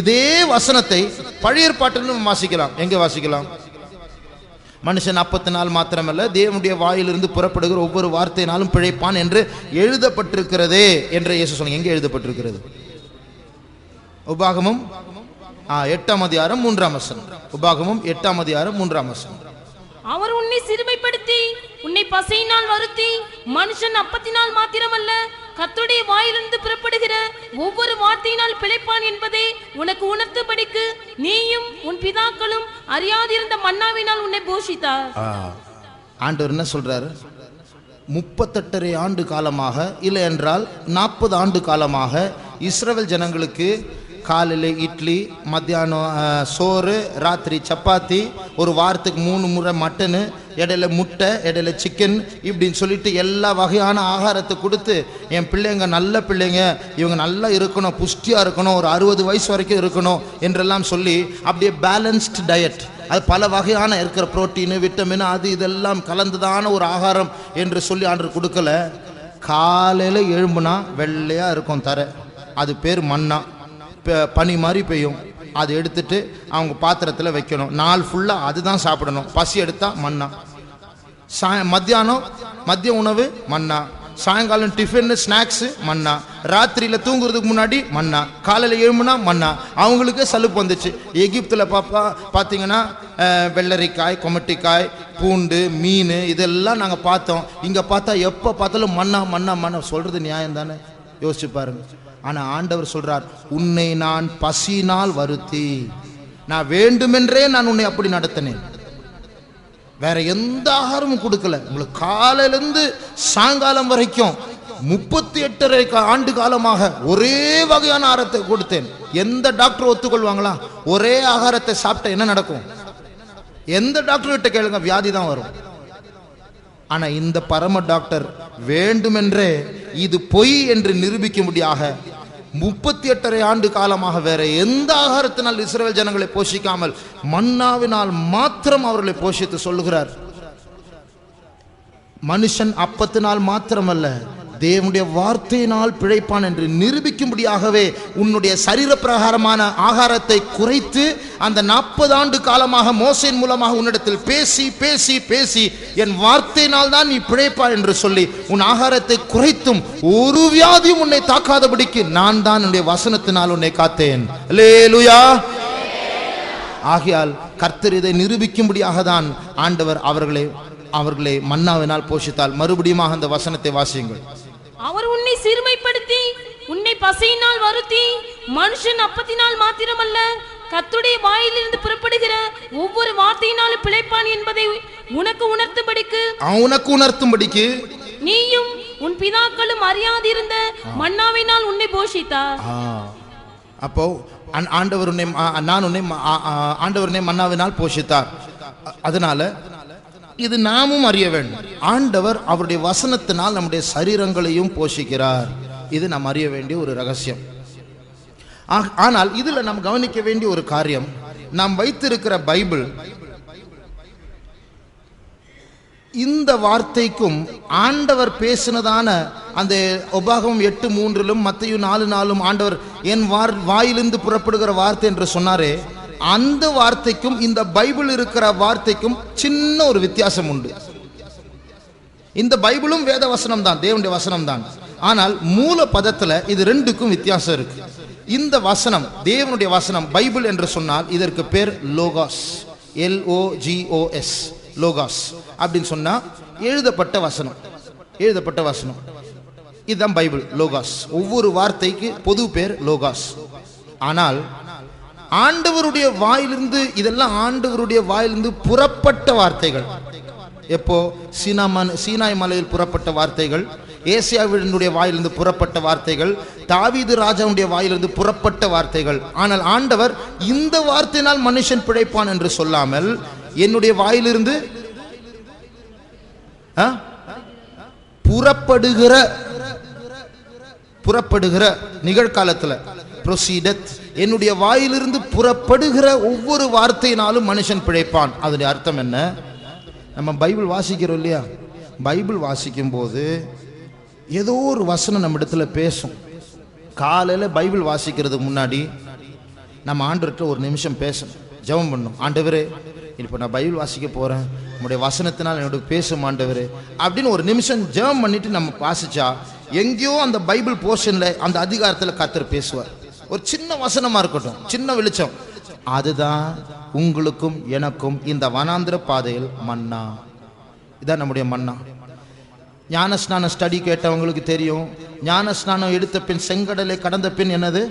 இதே வசனத்தை பழைய ஏற்பாட்டிலும் வாசிக்கலாம். எங்கே வாசிக்கலாம்? மனுஷன் அப்பத்தினால் மாத்திரமல்ல தேவனுடைய வாயிலிருந்து புறப்படுகிற ஒவ்வொரு வார்த்தையினாலும் பிழைப்பான் என்று எழுதப்பட்டிருக்கிறதே என்று இயேசு சொன்னார். எங்கே எழுதப்பட்டிருக்கிறது? உபாகமம் 8ஆம் அதிகாரம் 3ஆம் வசனம். உபாகமம் 8ஆம் அதிகாரம் 3ஆம் வசனம். அவர் உன்னை சிறுமைப்படுத்தி உன்னை பசியினால் வருத்தி மனுஷன் அப்பத்தினால் மாத்திரமல்ல கர்த்தருடைய வாயிலிருந்து புறப்படுகிற ஒவ்வொரு வார்த்தையினால் பிழைப்பான் என்பதை உனக்கு உணர்த்தும்படிக்கு நீயும் உன் பிதாக்களும் அறியாதிருந்த மன்னாவினால் உன்னை போஷித்தார். ஆண்டவர் என்ன சொல்றாரு? 38 ஆண்டு காலமாக, இல்லை என்றால் 40 ஆண்டு காலமாக இஸ்ரவேல் ஜனங்களுக்கு காலையில் இட்லி, மத்தியானம் சோறு, ராத்திரி சப்பாத்தி, ஒரு வாரத்துக்கு 3 முறை மட்டனு, இடையில முட்டை, இடையில சிக்கன், இப்படின்னு சொல்லிட்டு எல்லா வகையான ஆகாரத்தை கொடுத்து என் பிள்ளைங்க நல்ல பிள்ளைங்க, இவங்க நல்லா இருக்கணும், புஷ்டியாக இருக்கணும், ஒரு 60 வயசு வரைக்கும் இருக்கணும் என்றெல்லாம் சொல்லி அப்படியே பேலன்ஸ்டு டயட், அது பல வகையான இருக்கிற புரோட்டீனு, விட்டமின், அது இதெல்லாம் கலந்துதான ஒரு ஆகாரம் என்று சொல்லி ஆண்டவர் கொடுக்கல. காலையில் எழும்புனா வெள்ளையாக இருக்கும் தர, அது பேர் மன்னா, பனி மாதிரி பெய்யும். அதை எடுத்துட்டு அவங்க பாத்திரத்தில் வைக்கணும். நாள் ஃபுல்லாக அதுதான் சாப்பிடணும். பசி எடுத்தா மன்னா, மத்தியானம் மதிய உணவு மன்னா, சாயங்காலம் டிஃபன் ஸ்நாக்ஸு மன்னா, ராத்திரியில் தூங்குறதுக்கு முன்னாடி மன்னா, காலையில் எழும்புனா மன்னா. அவங்களுக்கு சலுப்பு வந்துச்சு. எகிப்தில் பார்த்தீங்கன்னா வெள்ளரிக்காய், கொமட்டிக்காய், பூண்டு, மீன் இதெல்லாம் நாங்கள் பார்த்தோம். இங்கே பார்த்தா எப்போ பார்த்தாலும் மன்னா மன்னா மன்னா. சொல்கிறது நியாயம் தானே? யோசிச்சு பாருங்க. ஆனால் ஆண்டவர் சொல்றார், உன்னை நான் பசியினால் வருத்தி, நான் வேண்டுமென்றே நான் உன்னை அப்படி நடத்தினேன். வேற எந்த ஆகாரமும் கொடுக்கல. உங்களுக்கு காலையிலிருந்து சாயங்காலம் வரைக்கும் 38 ஆண்டு காலமாக ஒரே வகையான ஆகாரத்தை கொடுத்தேன். எந்த டாக்டர் ஒத்துக்கொள்வாங்களா? ஒரே ஆகாரத்தை சாப்பிட்ட என்ன நடக்கும்? எந்த டாக்டர் கிட்ட கேளுங்க, வியாதி தான் வரும். ஆனா இந்த பரம டாக்டர் வேண்டுமென்றே இது பொய் என்று நிரூபிக்கும்படியாக 38 ஆண்டு காலமாக வேற எந்த ஆகாரத்தினால் இஸ்ரவேல் ஜனங்களை போஷிக்காமல் மன்னாவினால் மாத்திரம் அவர்களை போஷித்து சொல்லுகிறார், மனுஷன் அப்பத்தினால் மாத்திரமல்ல தேவனுடைய வார்த்தையினால் பிழைப்பான் என்று நிரூபிக்கும்படியாகவே உன்னுடைய சரீர பிரகாரமான ஆகாரத்தை குறைத்து அந்த 40 ஆண்டு காலமாக மோசேயின் மூலமாக உன்னிடத்தில் பேசி பேசி பேசி என் வார்த்தையினால் தான் நீ பிழைப்பா என்று சொல்லி உன் ஆகாரத்தை குறைத்தும் ஒரு வியாதியும் உன்னை தாக்காதபடிக்கு நான் தான் என்னுடைய வசனத்தினால் உன்னை காத்தேன். அல்லேலூயா. ஆகையால் கர்த்தர் இதை நிரூபிக்கும்படியாக தான் ஆண்டவர் அவர்களை அவர்களை மன்னாவினால் போஷித்தாள். மறுபடியும் அந்த வசனத்தை வாசியுங்கள். அவர் உன்னை சிறுமைப்படுத்தி உன்னை பசியினால் வருத்தி மனுஷன் அப்பத்தினால் மாத்திரமல்ல கர்த்தருடைய வாயிலிருந்து புறப்படுகிற ஒவ்வொரு வார்த்தையினாலும் பிழைப்பான் என்பதை உனக்கு உணர்த்தும்படிக்கு நீயும் உன் பிதாக்களும் அறியாதிருந்த மன்னாவினால் உன்னை போஷித்தார். அப்போ ஆண்டவர் உன்னை மன்னாவினால் போஷித்தார். அதனால இது நாமும் அறிய வேண்டும். ஆண்டவர் அவருடைய வசனத்தினால் நம்முடைய சரீரங்களையும் போஷிக்கிறார். இது நாம் அறிய வேண்டிய ஒரு ரகசியம். ஆனால் இதுல நாம் கவனிக்க வேண்டிய ஒரு காரியம், நாம் வைத்திருக்கிற பைபிள் இந்த வார்த்தைக்கும் ஆண்டவர் பேசினதான அந்த உபாகமம் 8:3 மத்தேயு 4:4 ஆண்டவர் என் வாயிலிருந்து புறப்படுகிற வார்த்தை என்று சொன்னாரே, அந்த வார்த்தைக்கும் இந்த பைபிள் இருக்கிற வார்த்தைக்கும் சின்ன ஒரு வித்தியாசம் உண்டு. இந்த பைபிளும் வேத வசனம் தான், தேவனுடைய வசனம் தான். ஆனால் மூல பதத்துல இது ரெண்டுக்கும் வித்தியாசம் இருக்கு. இந்த வசனம் தேவனுடைய வசனம் பைபிள் என்று சொன்னால் இதற்கு பேர் லோகாஸ், LOGOS, லோகாஸ் அப்படின்னு சொன்னா எழுதப்பட்ட வசனம். எழுதப்பட்ட வசனம் இதுதான் பைபிள், லோகாஸ். ஒவ்வொரு வார்த்தைக்கு பொது பேர் லோகாஸ். ஆனால் ஆண்டவருடைய வாயிலிருந்து, இதெல்லாம் ஆண்டவருடைய வாயிலிருந்து புறப்பட்ட வார்த்தைகள். எப்போ? சீனாய் மலையில் புறப்பட்ட வார்த்தைகள், ஏசியாவினுடைய வாயிலிருந்து புறப்பட்ட வார்த்தைகள், தாவீது ராஜாவுடைய வாயிலிருந்து புறப்பட்ட வார்த்தைகள். ஆனால் ஆண்டவர் இந்த வார்த்தையினால் மனுஷன் பிழைப்பான் என்று சொல்லாமல் என்னுடைய வாயிலிருந்து புறப்படுகிற நிகழ்காலத்தில் ப்ரொசீடத், என்னுடைய வாயிலிருந்து புறப்படுகிற ஒவ்வொரு வார்த்தையினாலும் மனுஷன் பிழைப்பான். அதனுடைய அர்த்தம் என்ன? நம்ம பைபிள் வாசிக்கிறோம் இல்லையா? பைபிள் வாசிக்கும் போது ஏதோ ஒரு வசனம் நம்ம இடத்துல பேசும். காலையில் பைபிள் வாசிக்கிறதுக்கு முன்னாடி நம்ம ஆண்டவர்கிட்ட ஒரு நிமிஷம் பேசணும், ஜெபம் பண்ணணும். ஆண்டவரே, இப்போ நான் பைபிள் வாசிக்க போகிறேன், நம்முடைய வசனத்தினால் என்னோட பேசும் ஆண்டவரே அப்படின்னு ஒரு நிமிஷம் ஜெபம் பண்ணிட்டு நம்ம வாசிச்சா எங்கேயோ அந்த பைபிள் போர்ஷனில் அந்த அதிகாரத்தில் கர்த்தர் பேசுவார். ஒரு சின்ன வசனமாக இருக்கட்டும், சின்ன வெளிச்சம். அதுதான் உங்களுக்கும் எனக்கும் இந்த வனாந்திர பாதையில் மன்னா. இதான் நம்முடைய மன்னா. ஞானஸ்நான ஸ்டடி கேட்டவங்களுக்கு தெரியும், ஞானஸ்நானம் எடுத்த பின் செங்கடலை கடந்த பின் என்னது?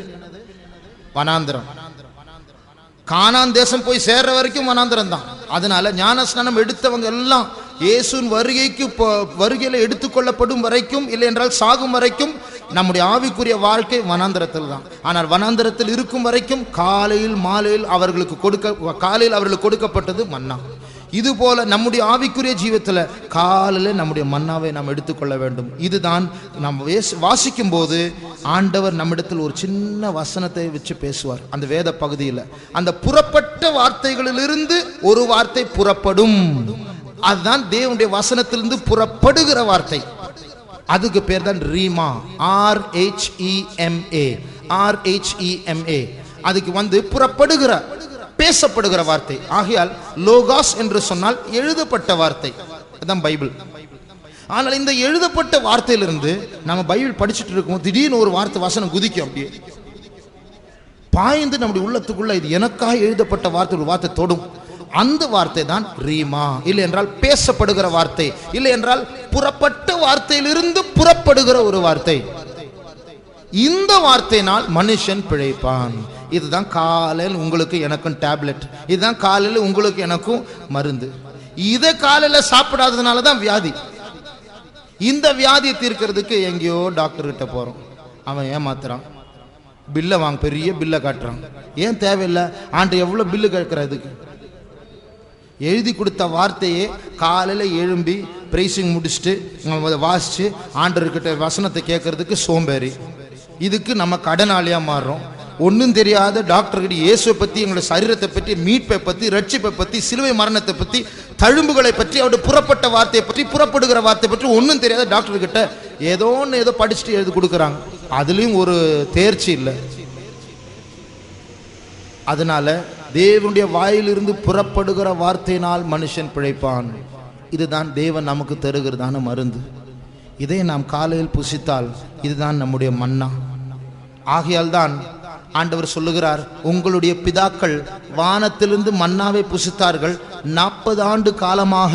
வனாந்திரம். கானான் தேசம் போய் சேர்ற வரைக்கும் வனாந்திரம் தான். அதனால ஞானஸ்நானம் எடுத்தவங்க எல்லாம் இயேசுவின் வருகையில எடுத்துக்கொள்ளப்படும் வரைக்கும், இல்லை என்றால் சாகும் வரைக்கும் நம்முடைய ஆவிக்குரிய வாழ்க்கை வனாந்திரத்தில் தான். ஆனால் வனாந்திரத்தில் இருக்கும் வரைக்கும் காலையில் மாலையில் அவர்களுக்கு கொடுக்கப்பட்டது மன்னா. இது போல நம்முடைய ஆவிக்குரிய ஜீவத்தில் காலையில் நம்முடைய மன்னாவை நாம் எடுத்துக்கொள்ள வேண்டும். இதுதான் நாம் வாசிக்கும் போது ஆண்டவர் நம்மிடத்தில் ஒரு சின்ன வசனத்தை வச்சு பேசுவார். அந்த வேத பகுதியில் அந்த புறப்பட்ட வார்த்தைகளிலிருந்து ஒரு வார்த்தை புறப்படும். அதுதான் தேவனுடைய வசனத்திலிருந்து புறப்படுகிற வார்த்தை. அதுக்கு பேர் தான் ரீமா, RHEMA. அதுக்கு புறப்படுகிற, பேசப்படுகிற வார்த்தை. ஆகையால் லோகாஸ் என்று சொன்னால் எழுதப்பட்ட வார்த்தை. அதுதான் பைபிள். ஆனால் இந்த எழுதப்பட்ட வார்த்தையிலிருந்து நம்ம பைபிள் படிச்சுட்டு இருக்கோம், திடீர்னு ஒரு வார்த்தை வசனம் குதிக்கும், அப்படியே பாய்ந்து நம்முடைய உள்ளத்துக்குள்ள இது எனக்காக எழுதப்பட்ட வார்த்தை ஒரு வார்த்தை தொடும். அந்த வார்த்தை தான் ரீமா. இல்லை என்றால் பேசப்படுகிற வார்த்தை, இல்லை என்றால் புறப்பட்ட வார்த்தையிலிருந்து புறப்படுகிற ஒரு வார்த்தை. இந்த வார்த்தையினால் மனுஷன் பிழைப்பான். இதுதான் காலையில் உங்களுக்கு எனக்கும் டேப்லெட், இதுதான் காலையில் உங்களுக்கு எனக்கும் மருந்து. இதை காலையில் சாப்பிடாததுனால தான் வியாதி. இந்த வியாதியை தீர்க்கிறதுக்கு எங்கேயோ டாக்டர் கிட்ட போறோம், அவன் ஏமாத்துறான், பில்லை வாங்க, பெரிய பில்லை காட்டுறான். ஏன் தேவையில்லை? ஆண்டு எவ்வளோ பில்லு கேட்கறதுக்கு? எழுதி கொடுத்த வார்த்தையே காலையில் எழும்பி பிரைசிங் முடிச்சுட்டு வாசிச்சு ஆண்டர்கிட்ட வசனத்தை கேட்கறதுக்கு சோம்பேறி. இதுக்கு நம்ம கடனாளியாக மாறுறோம். ஒன்றும் தெரியாத டாக்டர்கிட்ட இயேசுவை பற்றி, எங்களுடைய சரீரத்தை பற்றி, மீட்பை பற்றி, ரட்சிப்பை பற்றி, சிலுவை மரணத்தை பற்றி, தழும்புகளை பற்றி, அவருடைய புறப்பட்ட வார்த்தையை பற்றி, புறப்படுகிற வார்த்தையை பற்றி ஒன்றும் தெரியாத டாக்டர்கிட்ட ஏதோ படிச்சுட்டு எழுதி கொடுக்குறாங்க. அதுலேயும் ஒரு தேர்ச்சி இல்லை. அதனால தேவனுடைய வாயிலிருந்து புறப்படுகிற வார்த்தையினால் மனுஷன் பிழைப்பான். இதுதான் தேவன் நமக்கு தருகிறதான மருந்து. இதை நாம் காலையில் புசித்தால் இதுதான் நம்முடைய மன்னா. ஆகையால் தான் ஆண்டவர் சொல்லுகிறார், உங்களுடைய பிதாக்கள் வானத்திலிருந்து மன்னாவை புசித்தார்கள், 40 ஆண்டு காலமாக